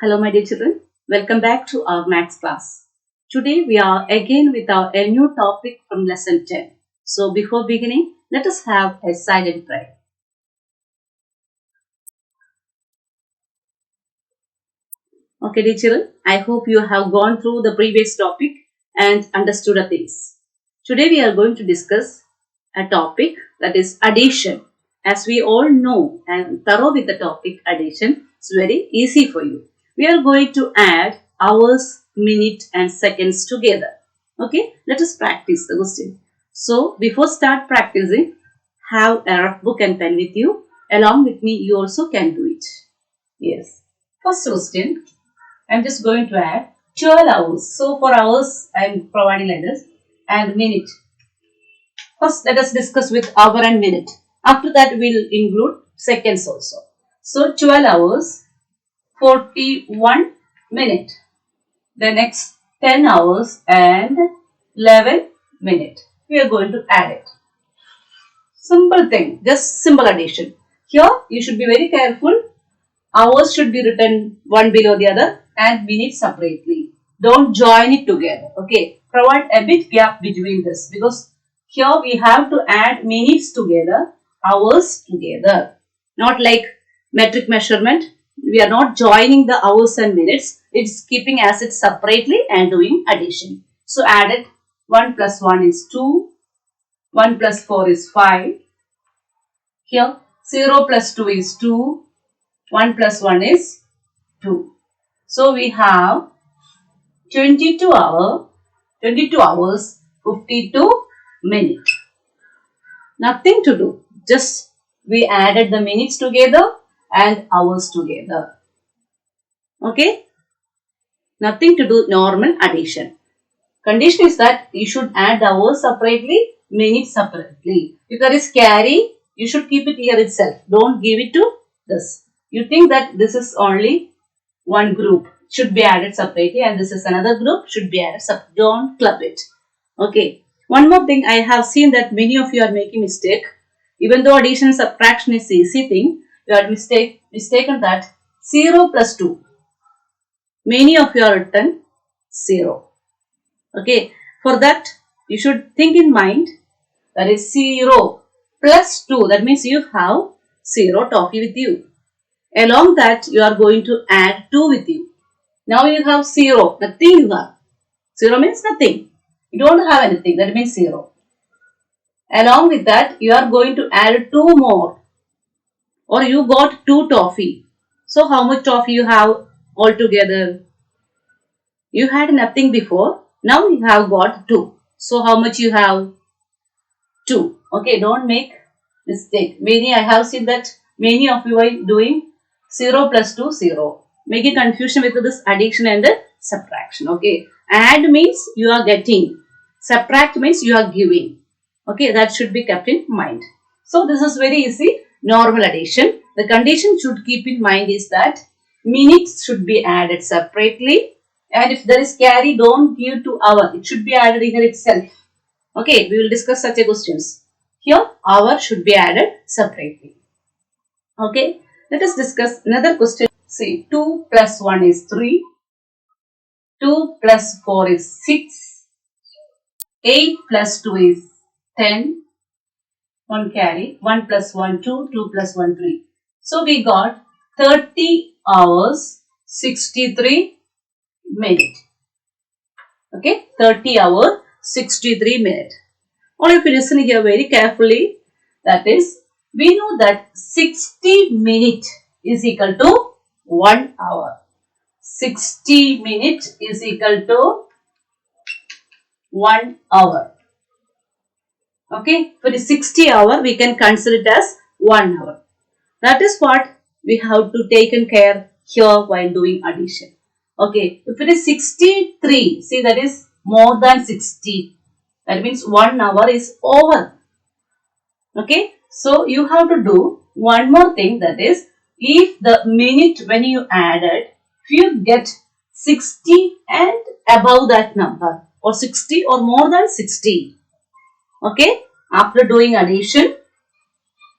Hello, my dear children. Welcome back to our maths class. Today we are again with a new topic from lesson 10. So before beginning, let us have a silent prayer. Okay, dear children, I hope you have gone through the previous topic and understood the things. Today we are going to discuss a topic that is addition. As we all know and thorough with the topic addition, it's very easy for you. We are going to add hours, minute and seconds together. Okay, let us practice the question. So before start practicing, have a rough book and pen with you. Along with me, you also can do it. Yes. First question, I'm just going to add 12 hours. So for hours, I'm providing like this and minute. First, let us discuss with hour and minute. After that, we'll include seconds also. So 12 hours, 41 minutes. The next 10 hours and 11 minutes. We are going to add it. Simple thing, just simple addition. Here, you should be very careful. Hours should be written one below the other and minutes separately. Don't join it together. Okay. Provide a bit gap between this because here we have to add minutes together, hours together. Not like metric measurement. We are not joining the hours and minutes. It's keeping as it separately and doing addition. So added 1 plus 1 is 2. 1 plus 4 is 5. Here 0 plus 2 is 2. 1 plus 1 is 2. So we have 22 hours, 52 minutes. Nothing to do. Just we added the minutes together and hours together. Okay? Nothing to do, normal addition. Condition is that you should add the hours separately, minutes separately. If there is carry, you should keep it here itself. Don't give it to this. You think that this is only one group, should be added separately, and this is another group, should be added separately. Don't club it. Okay. One more thing, I have seen that many of you are making mistake. Even though addition and subtraction is easy thing, you are mistaken that 0 plus 2. Many of you are written 0. Okay. For that, you should think in mind that is 0 plus 2. That means you have 0 toffee with you. Along that, you are going to add 2 with you. Now you have 0. Nothing you have. 0 means nothing. You don't have anything. That means 0. Along with that, you are going to add 2 more. Or you got 2 toffee. So how much toffee you have altogether? You had nothing before. Now you have got 2. So how much you have? 2. Okay, don't make mistake. I have seen that many of you are doing 0 plus 2, 0. Making confusion with this addition and subtraction. Okay. Add means you are getting. Subtract means you are giving. Okay. That should be kept in mind. So this is very easy. Normal addition. The condition should keep in mind is that minutes should be added separately. And if there is carry, don't give to hour. It should be added here itself. Okay. We will discuss such a questions. Here, hour should be added separately. Okay. Let us discuss another question. See, 2 plus 1 is 3. 2 plus 4 is 6. 8 plus 2 is 10. 1 carry. 1 plus 1, 2. 2 plus 1, 3. So, we got 30 hours, 63 minutes. Okay, 30 hours, 63 minutes. All of you listen here very carefully. That is, we know that 60 minutes is equal to 1 hour. 60 minutes is equal to 1 hour. Okay, for the 60 hour, we can consider it as 1 hour. That is what we have to take care here while doing addition. Okay, if it is 63, see that is more than 60. That means 1 hour is over. Okay, so you have to do one more thing, that is, if the minute when you added, if you get 60 and above that number or 60 or more than 60. Okay, after doing addition,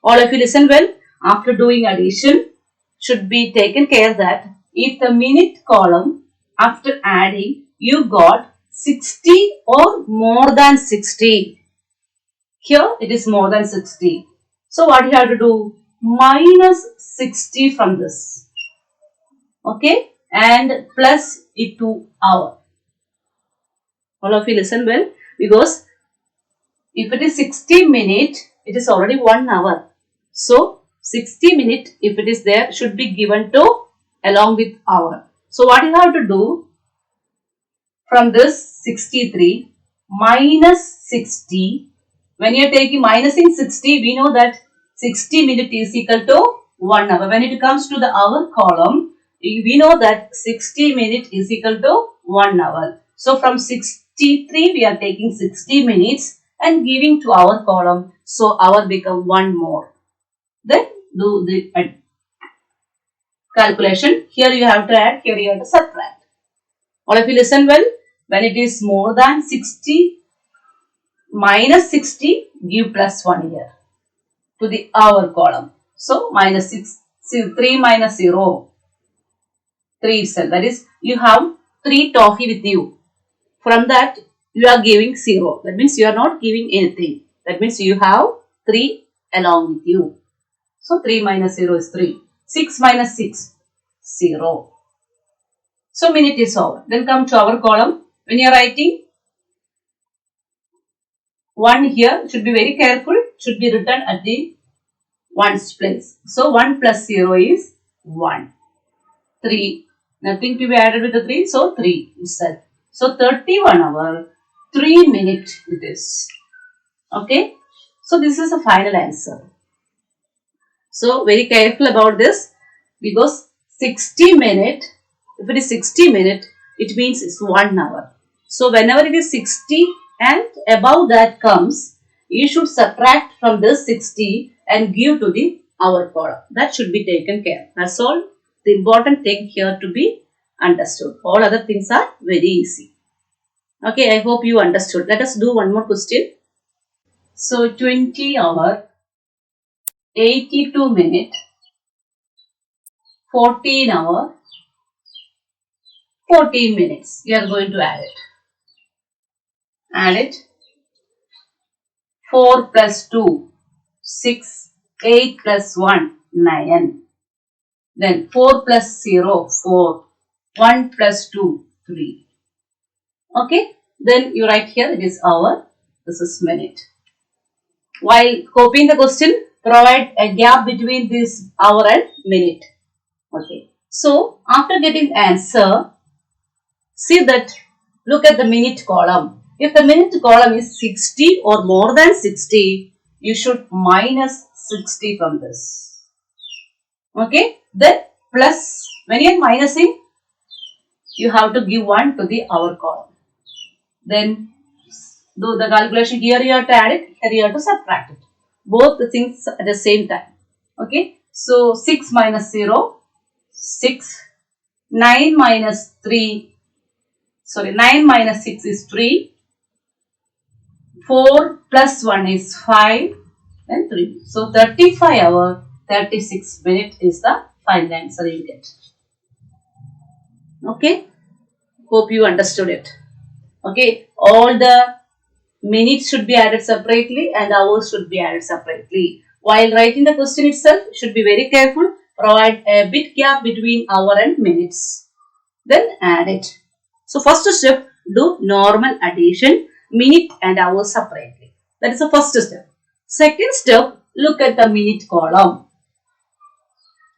all of you listen well, after doing addition should be taken care that if the minute column after adding you got 60 or more than 60. Here it is more than 60. So what you have to do? Minus 60 from this. Okay, and plus it to hour. All of you listen well, because if it is 60 minute, it is already 1 hour. So 60 minute, if it is there, should be given to along with hour. So what you have to do? From this 63 minus 60. When you are taking minusing 60, we know that 60 minute is equal to 1 hour. When it comes to the hour column, we know that 60 minute is equal to 1 hour. So from 63, we are taking 60 minutes and giving to our column. So hour become 1 more. Then do the calculation. Here you have to add, here you have to subtract. All of you listen well. When it is more than 60, minus 60, give plus 1 here to the hour column. So minus 6, 3 minus 0, 3 itself. That is, you have 3 toffee with you. From that, you are giving 0. That means you are not giving anything. That means you have 3 along with you. So 3 minus 0 is 3. 6 minus 6, 0. So minute is over. Then come to our column. When you are writing 1 here, should be very careful. Should be written at the 1's place. So 1 plus 0 is 1. 3. Nothing to be added with the 3. So 3 itself. So 31 hour, 3 minute it is. Okay. So this is the final answer. So very careful about this, because 60 minute, if it is 60 minute, it means it's 1 hour. So whenever it is 60 and above that comes, you should subtract from this 60 and give to the hour column. That should be taken care. That's all the important thing here to be understood. All other things are very easy. Okay, I hope you understood. Let us do one more question. So 20 hour, 82 minute, 14 hour, 14 minutes. You are going to add it. Add it. 4 plus 2, 6, 8 plus 1, 9. Then 4 plus 0, 4. 1 plus 2, 3. Okay. Then you write here, it is hour. This is minute. While copying the question, provide a gap between this hour and minute. Okay. So, after getting the answer, see that, look at the minute column. If the minute column is 60 or more than 60, you should minus 60 from this. Okay. Then plus, when you are minusing, you have to give 1 to the hour column. Then do the calculation. Here you have to add it, here you have to subtract it. Both the things at the same time. Okay. So 6 minus 0, 6. 9 minus 3, sorry, 9 minus 6 is 3. 4 plus 1 is 5 and 3. So 35 hour, 36 minute is the final answer you get. Okay. Hope you understood it. Okay. All the minutes should be added separately and hours should be added separately. While writing the question itself, should be very careful. Provide a bit gap between hour and minutes. Then add it. So first step, do normal addition, minute and hour separately. That is the first step. Second step, look at the minute column.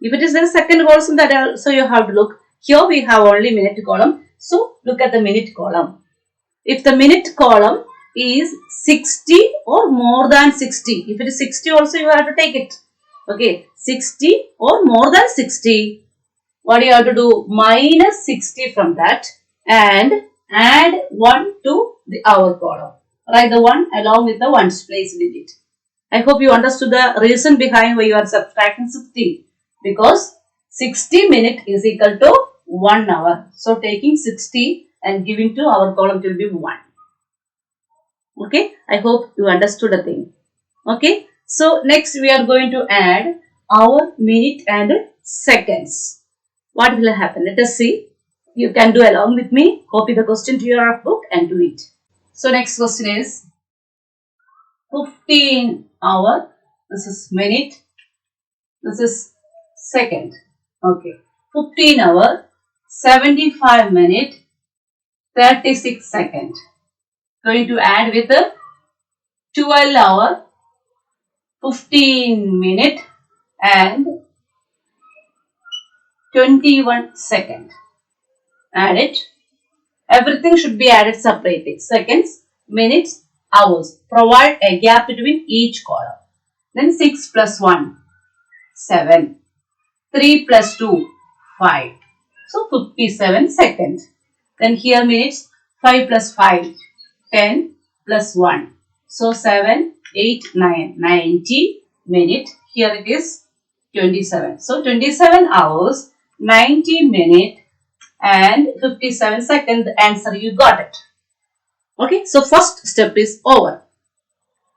If it is the second column, that also you have to look. Here we have only minute column. So look at the minute column. If the minute column is 60 or more than 60. If it is 60 also you have to take it. Okay, 60 or more than 60. What do you have to do? Minus 60 from that and add 1 to the hour column. Write the 1 along with the 1's place digit. I hope you understood the reason behind why you are subtracting 60. Because 60 minute is equal to 1 hour. So taking 60 and giving to hour column will be 1. Okay, I hope you understood the thing. Okay, so next we are going to add hour, minute and seconds. What will happen? Let us see. You can do along with me. Copy the question to your book and do it. So next question is 15 hour. This is minute. This is second. Okay. 15 hour, 75 minute, 36 second. Going to add with the 12 hour, 15 minute and 21 second. Add it. Everything should be added separately. Seconds, minutes, hours. Provide a gap between each column. Then 6 plus 1, 7. 3 plus 2, 5. So 57 seconds. Then here minutes, 5 plus 5, 10 plus 1. So 7, 8, 9, 90 minute. Here it is 27. So 27 hours, 90 minute and 57 second. The answer you got it. Okay, so first step is over.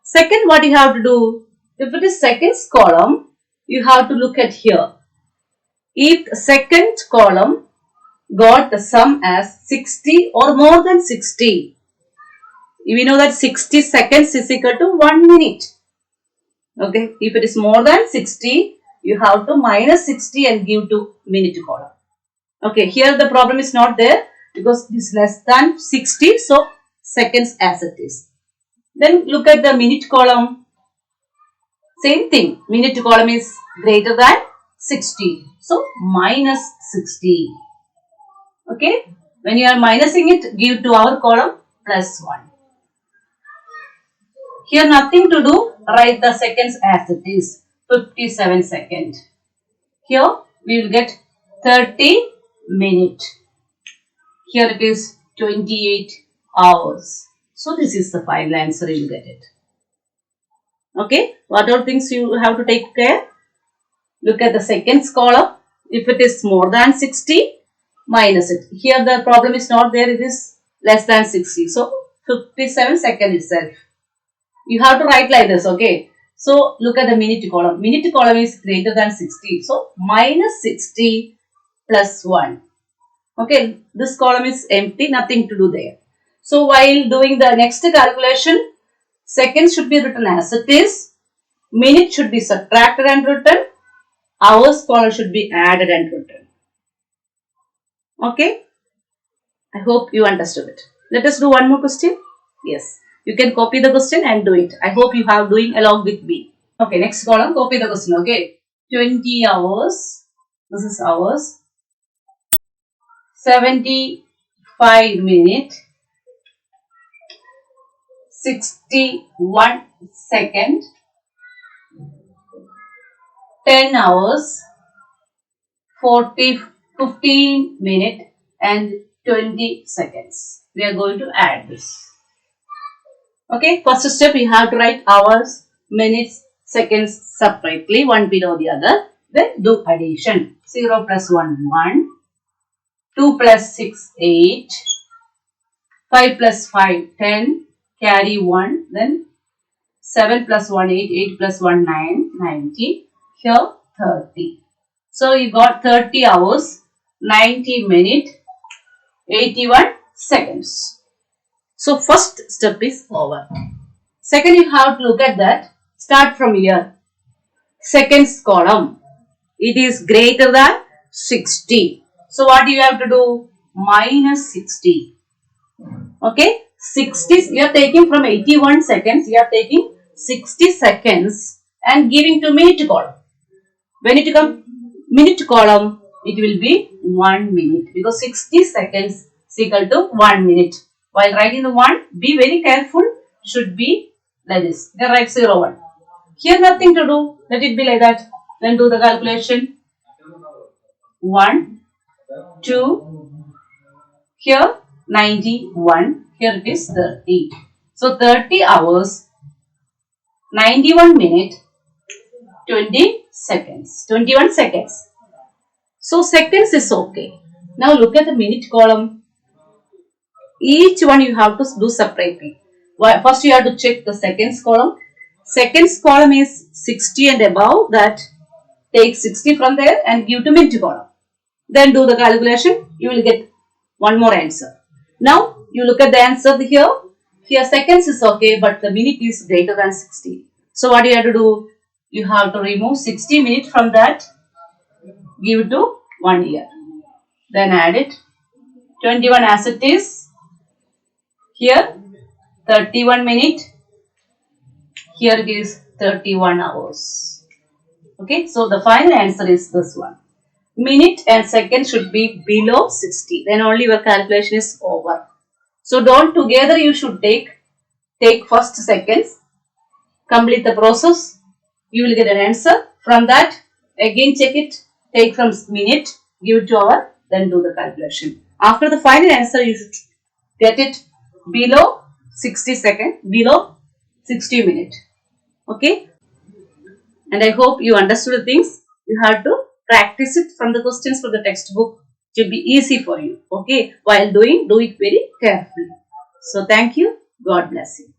Second, what you have to do, if it is seconds column, you have to look at here. If second column got the sum as 60 or more than 60, we know that 60 seconds is equal to 1 minute. Okay, if it is more than 60, you have to minus 60 and give to minute column. Okay, here the problem is not there because it is less than 60, so seconds as it is. Then look at the minute column. Same thing, minute column is greater than 60, so minus 60. Okay, when you are minusing it, give to our column plus 1. Here nothing to do, write the seconds as it is, 57 second. Here we will get 30 minute. Here it is 28 hours. So this is the final answer, you will get it. Okay, what are things you have to take care? Look at the seconds column. If it is more than 60, minus it. Here the problem is not there, it is less than 60. So 57 second itself. You have to write like this, okay. So look at the minute column. Minute column is greater than 60. So minus 60 plus 1. Okay, this column is empty, nothing to do there. So while doing the next calculation, seconds should be written as it is. Minute should be subtracted and written. Hours column should be added and written. Okay, I hope you understood it. Let us do one more question. Yes, you can copy the question and do it. I hope you have doing along with me. Okay, next column, copy the question. Okay, 20 hours. This is hours. 75 minute. 61 second. 10 hours. 15 minute and 20 seconds. We are going to add this. Okay, first step you have to write hours, minutes, seconds separately, one below the other. Then do addition. 0 plus 1, 1. 2 plus 6, 8. 5 plus 5, 10. Carry 1. Then 7 plus 1, 8. 8 plus 1, 9. 90. Here 30. So you got 30 hours, 90 minutes, 81 seconds. So first step is over. Second, you have to look at that. Start from here. Seconds column. It is greater than 60. So what do you have to do? Minus 60. Okay. 60, you are taking from 81 seconds. You are taking 60 seconds and giving to minute column. When it comes minute column, it will be 1 minute because 60 seconds is equal to 1 minute. While writing the 1, be very careful. Should be like this. Then write 0, 1. Here nothing to do. Let it be like that. Then do the calculation. 1, 2. Here 91. Here it is 30. So 30 hours, 91 minutes, 20 seconds. 21 seconds. So seconds is okay. Now look at the minute column. Each one you have to do separately. First you have to check the seconds column. Seconds column is 60 and above. That take 60 from there and give to minute column. then do the calculation, you will get one more answer. Now you look at the answer here. Here seconds is okay, but the minute is greater than 60. So what you have to do? You have to remove 60 minutes from that, give it to 1 year. Then add it. 21 as it is. Here 31 minute. Here it is 31 hours. Okay, so the final answer is this one. Minute and second should be below 60. Then only your calculation is over. So don't together you should take first seconds, complete the process, you will get an answer. From that, again check it, take from minute, give it to hour, then do the calculation. After the final answer, you should get it below 60 seconds, below 60 minutes. Okay? And I hope you understood the things. You have to practice it from the questions from the textbook. It will be easy for you. Okay? While doing, do it very carefully. So thank you. God bless you.